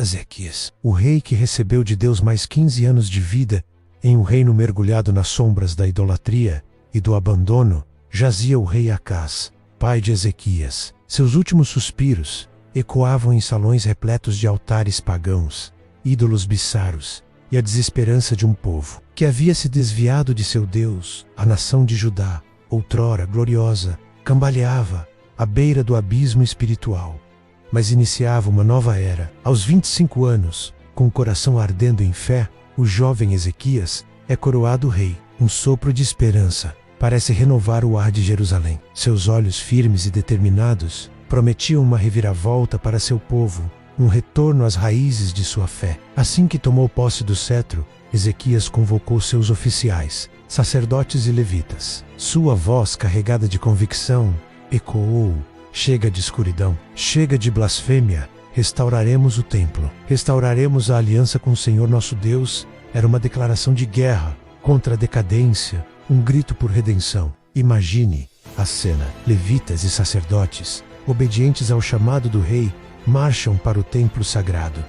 Ezequias, o rei que recebeu de Deus mais 15 anos de vida em um reino mergulhado nas sombras da idolatria e do abandono, jazia o rei Acás, pai de Ezequias. Seus últimos suspiros ecoavam em salões repletos de altares pagãos, ídolos bizarros e a desesperança de um povo que havia se desviado de seu Deus. A nação de Judá, outrora gloriosa, cambaleava à beira do abismo espiritual. Mas iniciava uma nova era. Aos 25 anos, com o coração ardendo em fé, o jovem Ezequias é coroado rei. Um sopro de esperança parece renovar o ar de Jerusalém. Seus olhos firmes e determinados prometiam uma reviravolta para seu povo, um retorno às raízes de sua fé. Assim que tomou posse do cetro, Ezequias convocou seus oficiais, sacerdotes e levitas. Sua voz carregada de convicção ecoou: chega de escuridão, chega de blasfêmia, restauraremos o templo, restauraremos a aliança com o Senhor nosso Deus. Era uma declaração de guerra contra a decadência, um grito por redenção. Imagine a cena: levitas e sacerdotes, obedientes ao chamado do rei, marcham para o templo sagrado.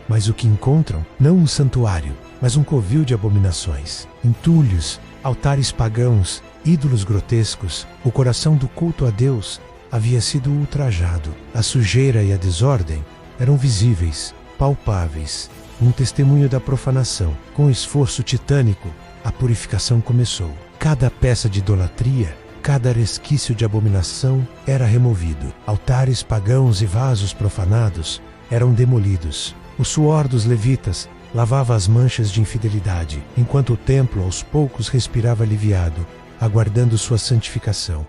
Mas o que encontram? Não um santuário, mas um covil de abominações, entulhos, altares pagãos, ídolos grotescos. O coração do culto a Deus havia sido ultrajado. A sujeira e a desordem eram visíveis, palpáveis, um testemunho da profanação. Com esforço titânico, a purificação começou. Cada peça de idolatria, cada resquício de abominação era removido. Altares pagãos e vasos profanados eram demolidos. O suor dos levitas lavava as manchas de infidelidade, enquanto o templo aos poucos respirava aliviado, aguardando sua santificação.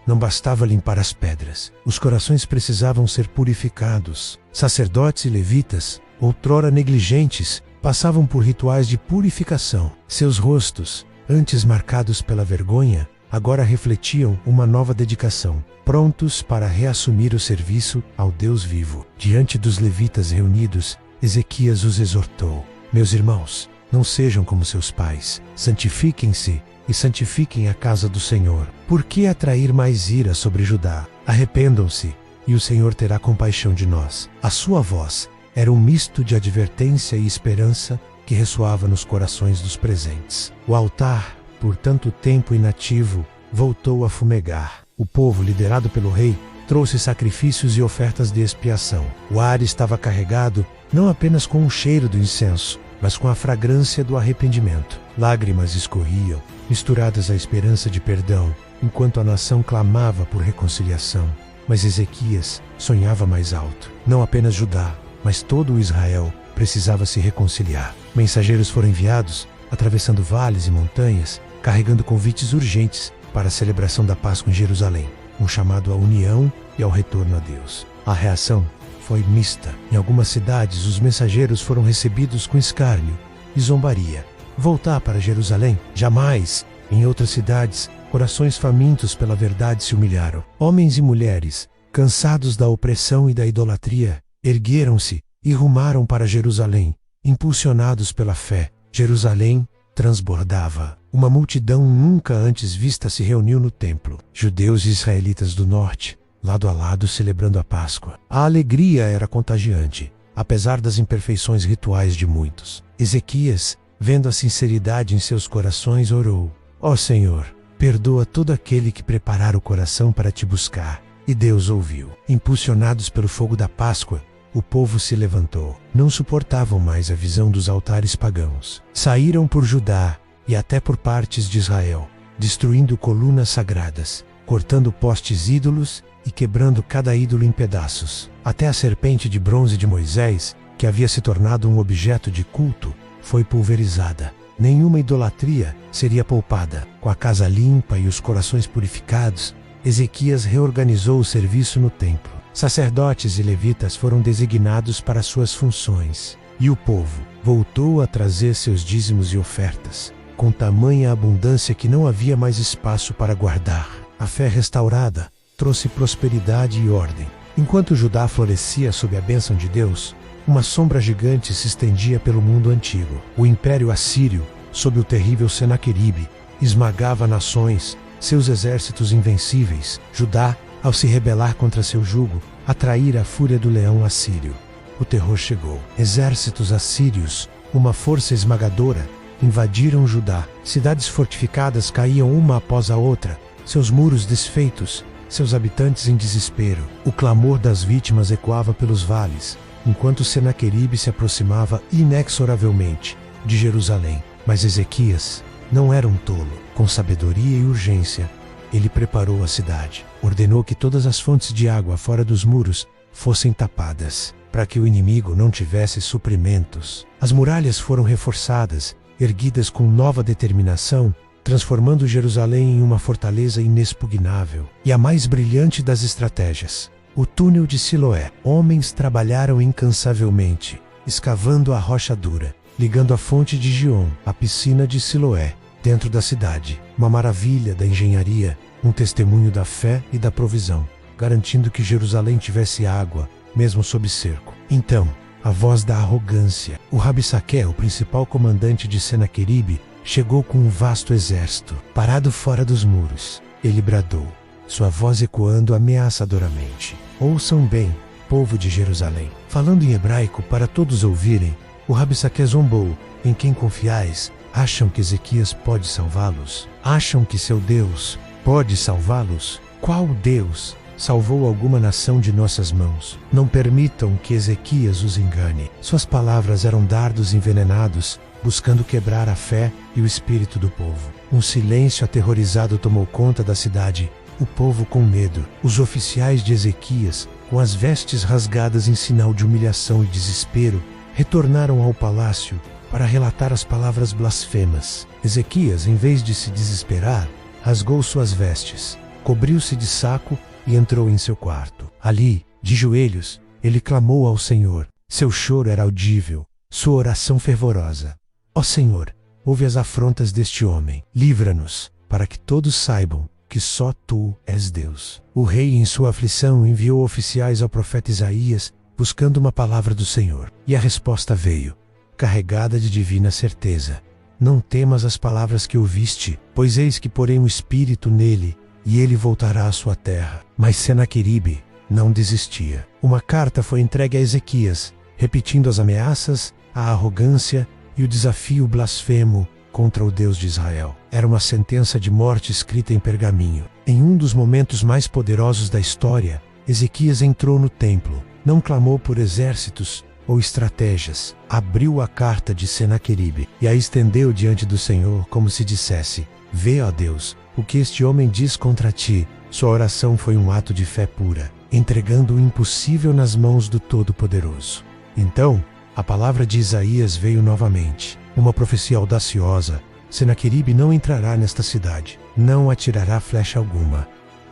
Não bastava limpar as pedras. Os corações precisavam ser purificados. Sacerdotes e levitas, outrora negligentes, passavam por rituais de purificação. Seus rostos, antes marcados pela vergonha, agora refletiam uma nova dedicação, prontos para reassumir o serviço ao Deus vivo. Diante dos levitas reunidos, Ezequias os exortou: meus irmãos, não sejam como seus pais. Santifiquem-se e santifiquem a casa do Senhor. Por que atrair mais ira sobre Judá? Arrependam-se, e o Senhor terá compaixão de nós. A sua voz era um misto de advertência e esperança que ressoava nos corações dos presentes. O altar, por tanto tempo inativo, voltou a fumegar. O povo, liderado pelo rei, trouxe sacrifícios e ofertas de expiação. O ar estava carregado não apenas com o cheiro do incenso, mas com a fragrância do arrependimento. Lágrimas escorriam, misturadas à esperança de perdão, enquanto a nação clamava por reconciliação. Mas Ezequias sonhava mais alto. Não apenas Judá, mas todo o Israel precisava se reconciliar. Mensageiros foram enviados, atravessando vales e montanhas, carregando convites urgentes para a celebração da Páscoa em Jerusalém, um chamado à união e ao retorno a Deus. A reação foi mista. Em algumas cidades, os mensageiros foram recebidos com escárnio e zombaria. Voltar para Jerusalém? Jamais! Em outras cidades, corações famintos pela verdade se humilharam. Homens e mulheres, cansados da opressão e da idolatria, ergueram-se e rumaram para Jerusalém, impulsionados pela fé. Jerusalém transbordava. Uma multidão nunca antes vista se reuniu no templo. Judeus e israelitas do norte, lado a lado, celebrando a Páscoa. A alegria era contagiante, apesar das imperfeições rituais de muitos. Ezequias, vendo a sinceridade em seus corações, orou: ó Senhor, perdoa todo aquele que preparar o coração para te buscar. E Deus ouviu. Impulsionados pelo fogo da Páscoa, o povo se levantou. Não suportavam mais a visão dos altares pagãos. Saíram por Judá e até por partes de Israel, destruindo colunas sagradas, cortando postes ídolos e quebrando cada ídolo em pedaços. Até a serpente de bronze de Moisés, que havia se tornado um objeto de culto, foi pulverizada. Nenhuma idolatria seria poupada. Com a casa limpa e os corações purificados, Ezequias reorganizou o serviço no templo. Sacerdotes e levitas foram designados para suas funções, e o povo voltou a trazer seus dízimos e ofertas, com tamanha abundância que não havia mais espaço para guardar. A fé restaurada trouxe prosperidade e ordem. Enquanto Judá florescia sob a bênção de Deus, uma sombra gigante se estendia pelo mundo antigo. O Império Assírio, sob o terrível Senaqueribe, esmagava nações, seus exércitos invencíveis. Judá, ao se rebelar contra seu jugo, atraíra a fúria do leão assírio. o terror chegou. Exércitos assírios, uma força esmagadora, invadiram Judá. Cidades fortificadas caíam uma após a outra, seus muros desfeitos, seus habitantes em desespero. O clamor das vítimas ecoava pelos vales, enquanto Senaqueribe se aproximava inexoravelmente de Jerusalém. Mas Ezequias não era um tolo. Com sabedoria e urgência, ele preparou a cidade. Ordenou que todas as fontes de água fora dos muros fossem tapadas, para que o inimigo não tivesse suprimentos. As muralhas foram reforçadas, erguidas com nova determinação, transformando Jerusalém em uma fortaleza inexpugnável. E a mais brilhante das estratégias, o túnel de Siloé. Homens trabalharam incansavelmente, escavando a rocha dura, ligando a fonte de Gion à piscina de Siloé, dentro da cidade. Uma maravilha da engenharia, um testemunho da fé e da provisão, garantindo que Jerusalém tivesse água, mesmo sob cerco. Então, a voz da arrogância. O Rabsaque, o principal comandante de Senaqueribe, chegou com um vasto exército. Parado fora dos muros, ele bradou, sua voz ecoando ameaçadoramente: ouçam bem, povo de Jerusalém. Falando em hebraico para todos ouvirem, o Rabsaque zombou: em quem confiais? Acham que Ezequias pode salvá-los? Acham que seu Deus pode salvá-los? Qual Deus salvou alguma nação de nossas mãos? Não permitam que Ezequias os engane. Suas palavras eram dardos envenenados, buscando quebrar a fé e o espírito do povo. Um silêncio aterrorizado tomou conta da cidade, o povo com medo. Os oficiais de Ezequias, com as vestes rasgadas em sinal de humilhação e desespero, retornaram ao palácio para relatar as palavras blasfemas. Ezequias, em vez de se desesperar, rasgou suas vestes, cobriu-se de saco e entrou em seu quarto. Ali, de joelhos, ele clamou ao Senhor. Seu choro era audível, sua oração fervorosa: ó Senhor, ouve as afrontas deste homem. Livra-nos, para que todos saibam que só Tu és Deus. O rei, em sua aflição, enviou oficiais ao profeta Isaías, buscando uma palavra do Senhor. E a resposta veio, carregada de divina certeza: não temas as palavras que ouviste, pois eis que porei um espírito nele, e ele voltará à sua terra. Mas Senaqueribe não desistia. Uma carta foi entregue a Ezequias, repetindo as ameaças, a arrogância e o desafio blasfemo contra o Deus de Israel. Era uma sentença de morte escrita em pergaminho. Em um dos momentos mais poderosos da história, Ezequias entrou no templo. Não clamou por exércitos ou estratégias. Abriu a carta de Senaqueribe e a estendeu diante do Senhor, como se dissesse: vê, ó Deus, o que este homem diz contra ti. Sua oração foi um ato de fé pura, entregando o impossível nas mãos do Todo-Poderoso. Então, a palavra de Isaías veio novamente, uma profecia audaciosa: Senaqueribe não entrará nesta cidade, não atirará flecha alguma,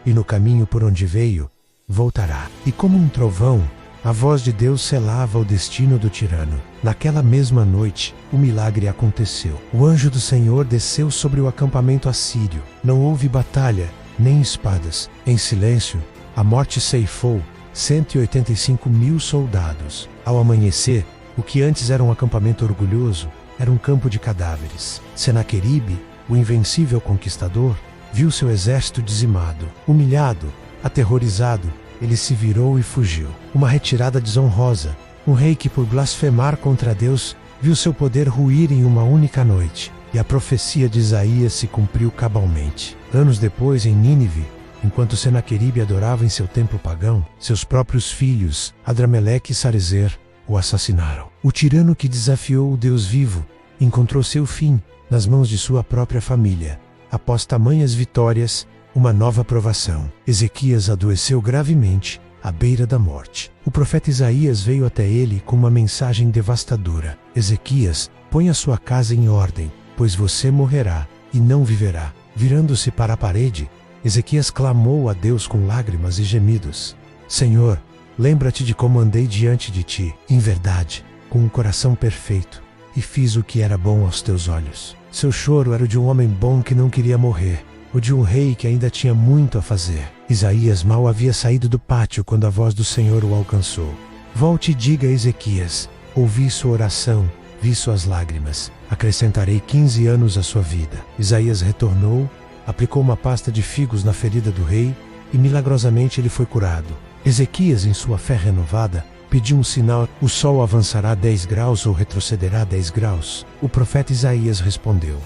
e no caminho por onde veio, voltará. E como um trovão, a voz de Deus selava o destino do tirano. Naquela mesma noite, o milagre aconteceu. O anjo do Senhor desceu sobre o acampamento assírio. Não houve batalha, nem espadas. Em silêncio, a morte ceifou 185.000 soldados. Ao amanhecer, o que antes era um acampamento orgulhoso, era um campo de cadáveres. Senaqueribe, o invencível conquistador, viu seu exército dizimado. Humilhado, aterrorizado, ele se virou e fugiu. Uma retirada desonrosa. Um rei que, por blasfemar contra Deus, viu seu poder ruir em uma única noite. E a profecia de Isaías se cumpriu cabalmente. Anos depois, em Nínive, enquanto Senaqueribe adorava em seu templo pagão, seus próprios filhos, Adrameleque e Sarezer, o assassinaram. O tirano que desafiou o Deus vivo encontrou seu fim nas mãos de sua própria família. Após tamanhas vitórias, uma nova provação. Ezequias adoeceu gravemente, à beira da morte. O profeta Isaías veio até ele com uma mensagem devastadora: Ezequias, põe a sua casa em ordem, pois você morrerá e não viverá. Virando-se para a parede, Ezequias clamou a Deus com lágrimas e gemidos: Senhor, lembra-te de como andei diante de ti, em verdade, com um coração perfeito, e fiz o que era bom aos teus olhos. Seu choro era o de um homem bom que não queria morrer, ou de um rei que ainda tinha muito a fazer. Isaías mal havia saído do pátio quando a voz do Senhor o alcançou. Volte e diga a Ezequias: ouvi sua oração, vi suas lágrimas, acrescentarei 15 anos à sua vida. Isaías retornou, aplicou uma pasta de figos na ferida do rei, e milagrosamente ele foi curado. Ezequias, em sua fé renovada, pediu um sinal: o sol avançará 10 graus ou retrocederá 10 graus? O profeta Isaías respondeu: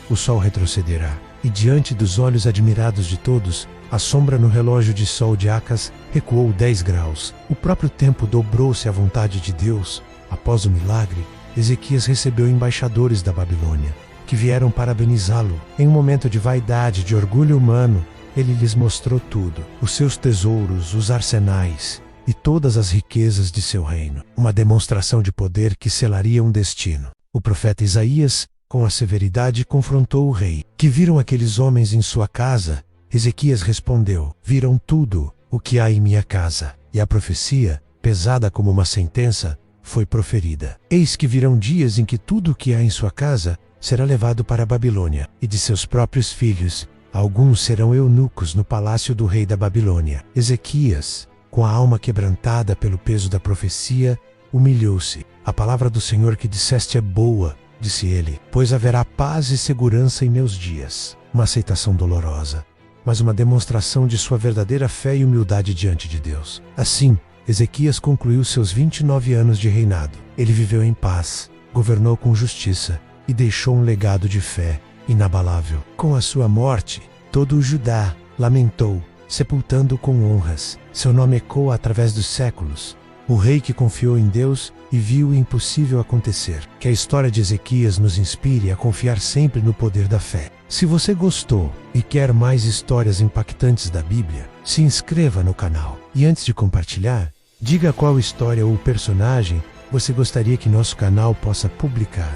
o sol retrocederá. E diante dos olhos admirados de todos, a sombra no relógio de sol de Acas recuou 10 graus. O próprio tempo dobrou-se à vontade de Deus. Após o milagre, Ezequias recebeu embaixadores da Babilônia, que vieram parabenizá-lo. Em um momento de vaidade, de orgulho humano, ele lhes mostrou tudo: os seus tesouros, os arsenais e todas as riquezas de seu reino. Uma demonstração de poder que selaria um destino. O profeta Isaías, com a severidade, confrontou o rei. Que viram aqueles homens em sua casa? Ezequias respondeu: viram tudo o que há em minha casa. E a profecia, pesada como uma sentença, foi proferida. Eis que virão dias em que tudo o que há em sua casa será levado para a Babilônia, e de seus próprios filhos, alguns serão eunucos no palácio do rei da Babilônia. Ezequias, com a alma quebrantada pelo peso da profecia, humilhou-se. A palavra do Senhor que disseste é boa, disse ele, pois haverá paz e segurança em meus dias. Uma aceitação dolorosa, mas uma demonstração de sua verdadeira fé e humildade diante de Deus. Assim, Ezequias concluiu seus 29 anos de reinado. Ele viveu em paz, governou com justiça e deixou um legado de fé inabalável. Com a sua morte, todo o Judá lamentou, sepultando-o com honras. Seu nome ecoa através dos séculos. O rei que confiou em Deus e viu o impossível acontecer. Que a história de Ezequias nos inspire a confiar sempre no poder da fé. Se você gostou e quer mais histórias impactantes da Bíblia, se inscreva no canal. E antes de compartilhar, diga qual história ou personagem você gostaria que nosso canal possa publicar.